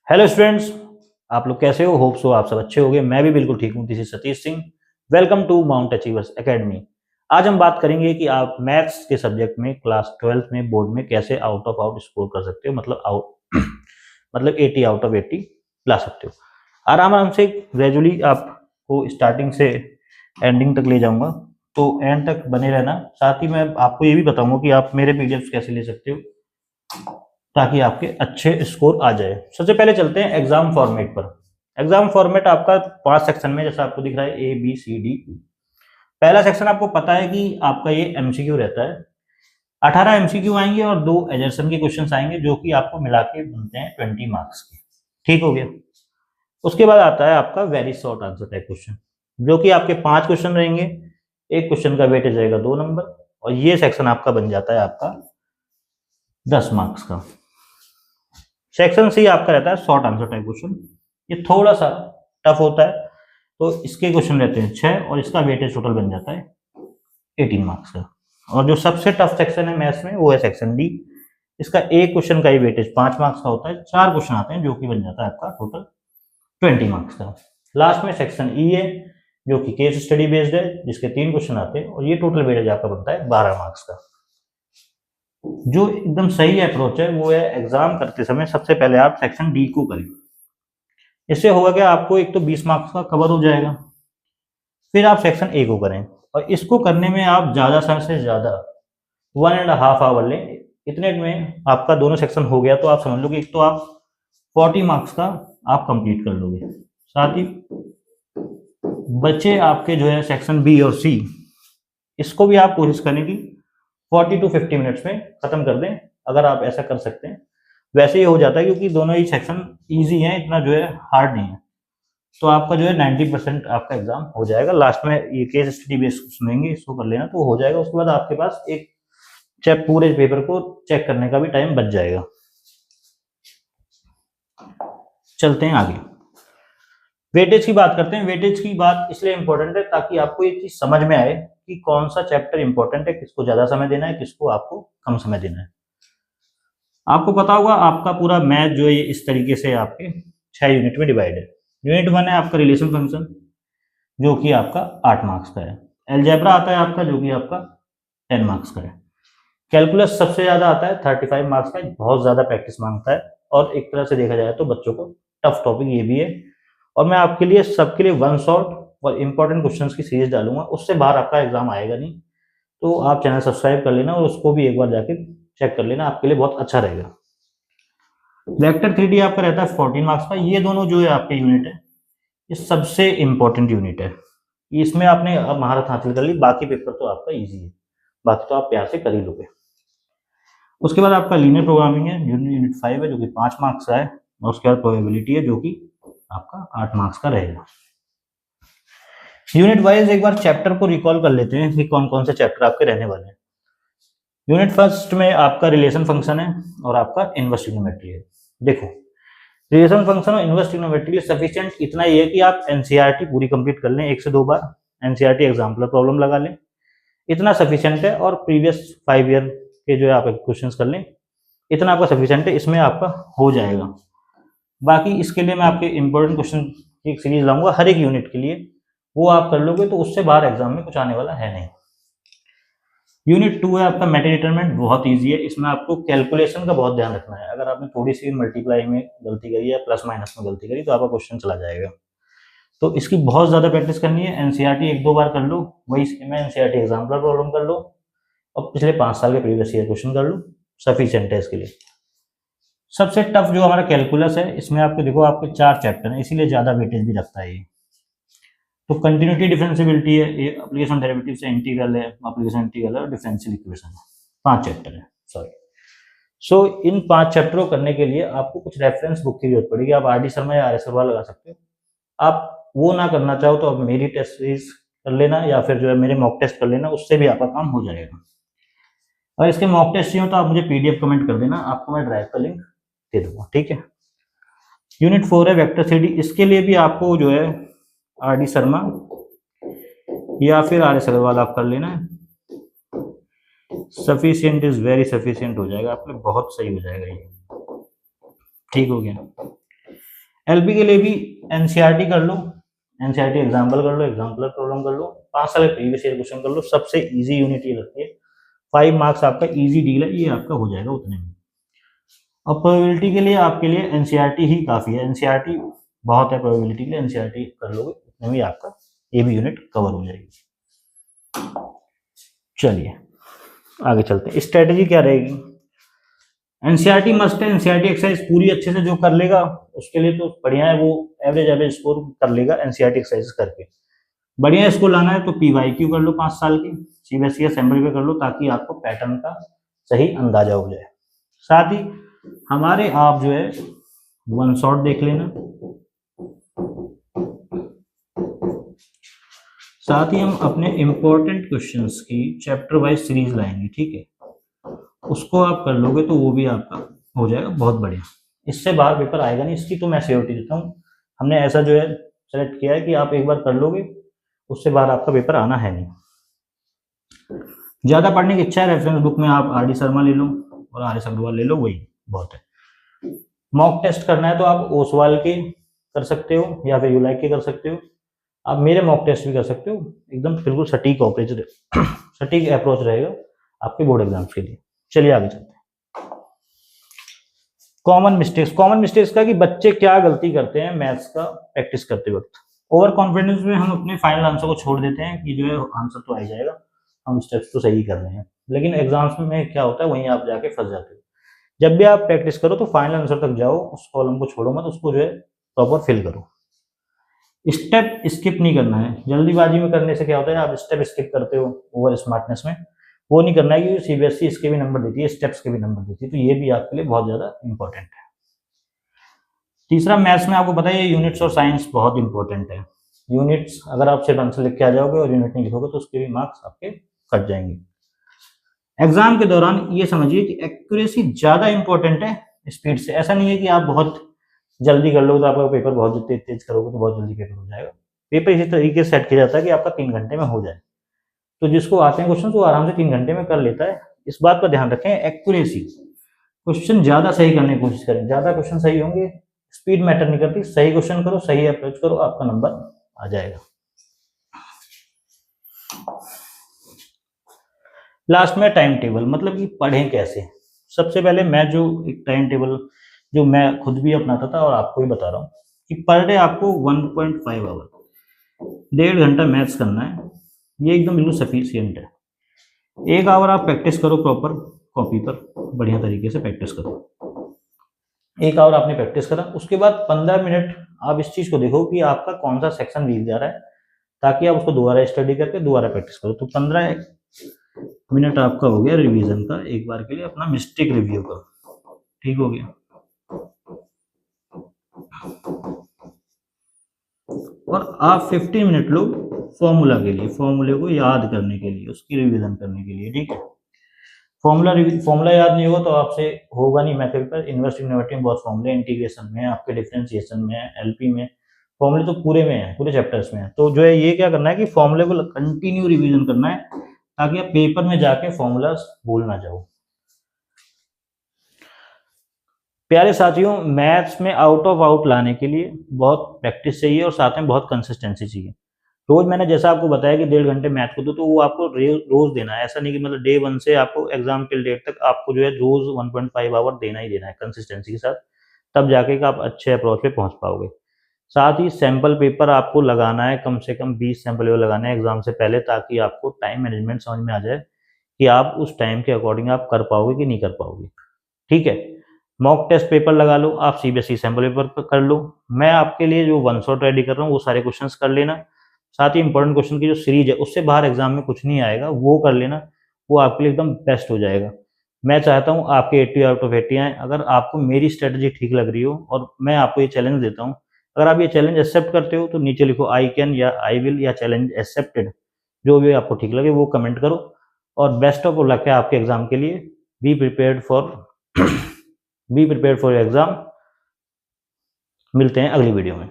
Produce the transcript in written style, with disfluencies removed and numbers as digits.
Hello students, आप लोग कैसे हो? होप सो आप सब अच्छे होंगे। मैं भी बिल्कुल ठीक हूँ। This is Satish Singh. Welcome to Mount Achievers Academy. आज हम बात करेंगे कि आप मैथ्स के सब्जेक्ट में क्लास 12th में बोर्ड में कैसे आउट ऑफ आउट स्कोर कर सकते हो, मतलब आउट मतलब 80 आउट ऑफ 80 ला सकते हो। आराम आराम से ग्रेजुअली आपको स्टार्टिंग से एंडिंग तक ले जाऊंगा, तो एंड तक बने रहना। साथ ही मैं आपको ये भी बताऊंगा कि आप मेरे पीडीएफ कैसे ले सकते हो ताकि आपके अच्छे स्कोर आ जाए। सबसे पहले चलते हैं एग्जाम फॉर्मेट पर। एग्जाम फॉर्मेट आपका 5 सेक्शन में, जैसा आपको दिख रहा है ABCD। पहला सेक्शन आपको पता है कि आपका ये एमसीक्यू रहता है। 18 एमसीक्यू आएंगे और 2 एजर्सन के क्वेश्चन आएंगे, जो कि आपको मिला के बनते हैं 20 मार्क्स के। ठीक हो गया। उसके बाद आता है आपका very short answer type question, जो कि आपके 5 क्वेश्चन रहेंगे। एक क्वेश्चन का वेटेज रहेगा 2 नंबर, और ये सेक्शन आपका बन जाता है आपका 10 मार्क्स का। सेक्शन सी आपका रहता है शॉर्ट आंसर टाइप क्वेश्चन। ये थोड़ा सा टफ होता है, तो इसके क्वेश्चन रहते हैं 6 और इसका वेटेज टोटल बन जाता है 18 मार्क्स का। और जो सबसे टफ सेक्शन है मैथ्स में, वो है सेक्शन डी। इसका एक क्वेश्चन का ही वेटेज 5 मार्क्स का होता है। 4 क्वेश्चन आते हैं, जो कि बन जाता है आपका टोटल 20 मार्क्स का। लास्ट में सेक्शन ई है, जो कि केस स्टडी बेस्ड है, जिसके 3 क्वेश्चन आते हैं, और ये टोटल वेटेज आपका बनता है 12 मार्क्स का। जो एकदम सही अप्रोच है वो है एग्जाम करते समय सबसे पहले आप सेक्शन डी को करें। इससे होगा कि आपको एक तो 20 मार्क्स का कवर हो जाएगा। फिर आप सेक्शन ए को करें, और इसको करने में आप ज़्यादा से ज़्यादा 1.5 आवर लें। इतने में आपका दोनों सेक्शन हो गया, तो आप समझ लो कि एक तो आप 40 मार्क्स का आप कंप्लीट कर लोगे। साथ ही बच्चे आपके जो है सेक्शन बी और सी, इसको भी आप कोशिश करें कि 40 to 50 मिनट्स में खत्म कर दें। अगर आप ऐसा कर सकते हैं, वैसे ही हो जाता है, क्योंकि दोनों ही सेक्शन इजी हैं, इतना जो है हार्ड नहीं है। तो आपका जो है 90% आपका एग्जाम हो जाएगा। लास्ट में ये केस स्टडी बेस्ड सुनेंगे, इसको कर लेना तो हो जाएगा। उसके बाद आपके पास एक पूरे पेपर को चेक करने का भी टाइम बच जाएगा। चलते हैं आगे, वेटेज की बात करते हैं। वेटेज की बात इसलिए इंपॉर्टेंट है ताकि आपको ये चीज समझ में आए कि कौन सा चैप्टर इंपॉर्टेंट है, किसको ज्यादा समय देना है, किसको आपको कम समय देना है। आपको पता होगा आपका पूरा मैथ जो है इस तरीके से आपके 6 यूनिट में डिवाइड है। यूनिट 1 है आपका रिलेशन फंक्शन, जो कि आपका 8 मार्क्स का है। एलजेब्रा आता है आपका, जो कि आपका 10 मार्क्स का है। कैलकुलस सबसे ज्यादा आता है 35 मार्क्स का, बहुत ज्यादा प्रैक्टिस मांगता है, और एक तरह से देखा जाए तो बच्चों को टफ टॉपिक ये भी है। और मैं आपके लिए सबके लिए वन शॉट और इंपॉर्टेंट क्वेश्चंस की सीरीज डालूंगा, उससे बाहर आपका एग्जाम आएगा नहीं। तो आप चैनल सब्सक्राइब कर लेना और उसको भी एक बार जाके चेक कर लेना, आपके लिए बहुत अच्छा रहेगा। वेक्टर 3D आपका रहता है 14 मार्क्स का। ये दोनों जो है आपके यूनिट है, ये सबसे इंपॉर्टेंट यूनिट है। इसमें आपने अब महारत हासिल कर ली, बाकी पेपर तो आपका इजी है, बाकी तो आप प्यार से कर ही लोगे। उसके बाद आपका लीनियर प्रोग्रामिंग है, यूनिट 5 है, जो कि 5 मार्क्स का है। और उसके बाद प्रोबेबिलिटी है, जो कि आपका 8 मार्क्स का रहेगा। यूनिट वाइज एक बार चैप्टर को रिकॉल कर लेते हैं कि कौन कौन से चैप्टर आपके रहने वाले हैं। यूनिट फर्स्ट में आपका रिलेशन फंक्शन है और आपका इनवर्स ट्रिग्नोमेट्री है। देखो, रिलेशन फंक्शन और इनवर्स ट्रिग्नोमेट्री सफिशिएंट इतना ही है कि आप एनसीईआरटी पूरी कंप्लीट कर लें, 1 से 2 बार एनसीईआरटी एग्जाम्पलर प्रॉब्लम लगा लें, इतना सफिशिएंट है। और प्रीवियस 5 ईयर के जो है आप क्वेश्चंस कर लें, इतना आपका सफिशिएंट है, इसमें आपका हो जाएगा। बाकी इसके लिए मैं आपके इंपॉर्टेंट क्वेश्चन की एक सीरीज लाऊंगा हर एक यूनिट के लिए, वो आप कर लोगे तो उससे बाहर एग्जाम में कुछ आने वाला है नहीं। यूनिट 2 है आपका मेथड डिटरमिनेंट, बहुत इजी है। इसमें आपको कैलकुलेशन का बहुत ध्यान रखना है। अगर आपने थोड़ी सी मल्टीप्लाई में गलती करी या प्लस माइनस में गलती करी, तो आपका क्वेश्चन चला जाएगा। तो इसकी बहुत ज्यादा प्रैक्टिस करनी है। एनसीईआरटी 1-2 बार कर लो, वही में एनसीईआरटी एग्जाम्पलर प्रॉब्लम कर लो, और पिछले 5 साल के प्रीवियस ईयर क्वेश्चन कर लो, सफिशिएंट है इसके लिए। सबसे टफ जो हमारा कैलकुलस है, इसमें आपको देखो आपके 4 चैप्टर हैं, इसीलिए ज्यादा वेटेज भी रखता है ये। तो कंटिन्यूटी डिफरेंशियबिलिटी है, ये एप्लीकेशन डेरिवेटिव से इंटीग्रल है, एप्लीकेशन इंटीग्रल और डिफरेंशियल इक्वेशन है। 5 चैप्टर है, सॉरी। सो इन 5 चैप्टरों करने के लिए आपको कुछ रेफरेंस बुक की जरूरत पड़ेगी। आप RD शर्मा या RS अग्रवाल लगा सकते हो। आप वो ना करना चाहो तो आप मेरी टेस्ट सीरीज कर लेना, या फिर जो है मेरे मॉक टेस्ट कर लेना, उससे भी आपका काम हो जाएगा। और इसके मॉक टेस्ट चाहिए तो आप मुझे PDF कमेंट कर देना, आपको मैं ड्राइव का लिंक दे दूंगा, ठीक है। यूनिट 4 है वेक्टर 3D। इसके लिए भी आपको जो है RD शर्मा या फिर RS अग्रवाल आप कर लेना है। सफिशिएंट इज वेरी सफिशिएंट हो जाएगा, आपके बहुत सही हो जाएगा ये, ठीक हो गया। एलपी के लिए भी एनसीईआरटी कर लो, एनसीईआरटी एग्जाम्पल कर लो, एग्जाम्पल प्रॉब्लम कर लो, 5 साल प्रीवियस ईयर क्वेश्चन कर लो। सबसे इजी यूनिट ये लगती है, 5 मार्क्स आपका इजी डील है, ये आपका हो जाएगा उतने में। और प्रोबेबिलिटी के लिए आपके लिए एनसीईआरटी ही काफ़ी है, एनसीईआरटी बहुत है प्रोबेबिलिटी के लिए, एनसीईआरटी कर लोगे उतने में आपका ये भी यूनिट कवर हो जाएगी। चलिए आगे चलते हैं, स्ट्रेटेजी क्या रहेगी। एनसीईआरटी मस्ट है, एनसीईआरटी एक्सरसाइज पूरी अच्छे से जो कर लेगा उसके लिए तो बढ़िया है, वो एवरेज स्कोर कर लेगा एनसीईआरटी एक्सरसाइज करके। बढ़िया स्कोर लाना है तो पीवाईक्यू कर लो 5 साल की, सीबीएसई या असेंबली पे कर लो, ताकि आपको पैटर्न का सही अंदाजा हो जाए। साथ ही हमारे आप जो है वन शॉट देख लेना, साथ ही हम अपने इंपॉर्टेंट क्वेश्चंस की चैप्टर वाइज सीरीज लाएंगे, ठीक है, उसको आप कर लोगे तो वो भी आपका हो जाएगा बहुत बढ़िया। इससे बाहर पेपर आएगा नहीं, इसकी तो मैं श्योरिटी देता हूँ। हमने ऐसा जो है सेलेक्ट किया है कि आप एक बार कर लोगे उससे बाहर आपका पेपर आना है नहीं। ज्यादा पढ़ने की इच्छा है, रेफरेंस बुक में आप आर डी शर्मा ले लो और आर एस अग्रवाल ले लो, वही बहुत है। मॉक टेस्ट करना है तो आप ओसवाल के कर सकते हो या फिर यूलाइक के कर सकते हो, आप मेरे मॉक टेस्ट भी कर सकते हो, एकदम बिल्कुल सटीक सटीक अप्रोच रहेगा आपके बोर्ड एग्जाम्स के लिए। चलिए आगे चलते हैं। कॉमन मिस्टेक्स का कि बच्चे क्या गलती करते हैं मैथ्स का प्रैक्टिस करते वक्त। ओवर कॉन्फिडेंस में हम अपने फाइनल आंसर को छोड़ देते हैं कि जो है आंसर तो आ ही जाएगा, हम स्टेप्स तो सही कर रहे हैं, लेकिन एग्जाम्स में क्या होता है वहीं आप जाके फंस जाते हो। जब भी आप प्रैक्टिस करो तो फाइनल आंसर तक जाओ, उस कॉलम को छोड़ो मत, उसको जो है प्रॉपर फिल करो। स्टेप स्किप नहीं करना है, जल्दीबाजी में करने से क्या होता है आप स्टेप स्किप करते हो ओवर स्मार्टनेस में, वो नहीं करना है, क्योंकि सीबीएसई इसके भी नंबर देती है, स्टेप्स के भी नंबर देती है, तो ये भी आपके लिए बहुत ज्यादा इंपॉर्टेंट है। तीसरा, मैथ्स में आपको पता है यूनिट्स और साइंस बहुत इंपॉर्टेंट है। यूनिट्स अगर आप सिर्फ आंसर लिख के आ जाओगे और यूनिट नहीं लिखोगे तो उसके भी मार्क्स आपके कट जाएंगे। एग्जाम के दौरान ये समझिए कि एक्यूरेसी ज्यादा इंपॉर्टेंट है स्पीड से। ऐसा नहीं है कि आप बहुत जल्दी कर लोगे तो आपका पेपर बहुत तेज करोगे तो बहुत जल्दी पेपर हो जाएगा। पेपर इसी तरीके से सेट किया जाता है कि आपका 3 घंटे में हो जाए, तो जिसको आते हैं क्वेश्चन वो आराम से 3 घंटे में कर लेता है। इस बात पर ध्यान रखें, एक्यूरेसी, क्वेश्चन ज्यादा सही करने की कोशिश करें, ज्यादा क्वेश्चन सही होंगे, स्पीड मैटर नहीं करती, सही क्वेश्चन करो, सही अप्रोच करो, आपका नंबर आ जाएगा। लास्ट में टाइम टेबल, मतलब कि पढ़ें कैसे। सबसे पहले मैं जो एक टाइम टेबल जो मैं खुद भी अपनाता था और आपको भी बता रहा हूँ कि पर डे आपको 1.5 आवर 1.5 घंटा मैथ्स करना है, ये एकदम बिल्कुल सफिशियंट है। 1 आवर आप प्रैक्टिस करो प्रॉपर कॉपी पर, बढ़िया तरीके से प्रैक्टिस करो। 1 आवर आपने प्रैक्टिस करा, उसके बाद 15 मिनट आप इस चीज को देखो कि आपका कौन सा सेक्शन वीक जा रहा है, ताकि आप उसको दोबारा स्टडी करके दोबारा प्रैक्टिस करो। तो 15 मिनट आपका हो गया रिवीजन का, एक बार के लिए अपना मिस्टेक रिव्यू का, ठीक हो गया। और आप 15 मिनट लो फॉर्मूला के लिए, फॉर्मूले को याद करने के लिए, उसकी रिवीजन करने के लिए, ठीक है। फॉर्मूला याद नहीं होगा तो आपसे होगा नहीं मैथ पेपर। इन्वर्स यूनिवर्सिटी में बहुत फॉर्मूले, इंटीग्रेशन में, आपके डिफरेंशिएशन में, एलपी में, फॉर्मूले तो पूरे में है, पूरे चैप्टर्स में है। तो जो है ये क्या करना है कि फॉर्मूले को कंटिन्यू रिवीजन करना है, ताकि आप पेपर में जाके फॉर्मूलाज भूल ना जाओ। प्यारे साथियों, मैथ्स में आउट ऑफ आउट लाने के लिए बहुत प्रैक्टिस चाहिए और साथ में बहुत कंसिस्टेंसी चाहिए। रोज मैंने जैसा आपको बताया कि 1.5 घंटे मैथ को दो, तो वो आपको रोज देना है। ऐसा नहीं कि मतलब डे 1 से आपको एग्जाम टिल डेट तक आपको जो है रोज 1.5 आवर देना ही देना है कंसिस्टेंसी के साथ, तब जाके आप अच्छे अप्रोच पे पहुंच पाओगे। साथ ही सैंपल पेपर आपको लगाना है, कम से कम 20 सैंपल पेपर लगाना है एग्जाम से पहले, ताकि आपको टाइम मैनेजमेंट समझ में आ जाए कि आप उस टाइम के अकॉर्डिंग आप कर पाओगे कि नहीं कर पाओगे, ठीक है। मॉक टेस्ट पेपर लगा लो, आप सीबीएसई सैंपल पेपर कर लो। मैं आपके लिए जो वन शॉट रेडी कर रहा हूँ वो सारे क्वेश्चंस कर लेना। साथ ही इंपॉर्टेंट क्वेश्चन की जो सीरीज है उससे बाहर एग्जाम में कुछ नहीं आएगा, वो कर लेना, वो आपके लिए एकदम बेस्ट हो जाएगा। मैं चाहता हूँ आपके 80 आउट ऑफ 80 आए। अगर आपको मेरी स्ट्रेटजी ठीक लग रही हो, और मैं आपको ये चैलेंज देता हूँ, अगर आप ये चैलेंज एक्सेप्ट करते हो तो नीचे लिखो आई कैन या आई विल या चैलेंज एक्सेप्टेड, जो भी आपको ठीक लगे वो कमेंट करो। और बेस्ट ऑफ लक है आपके एग्जाम के लिए। Be prepared for your exam. मिलते हैं अगली वीडियो में।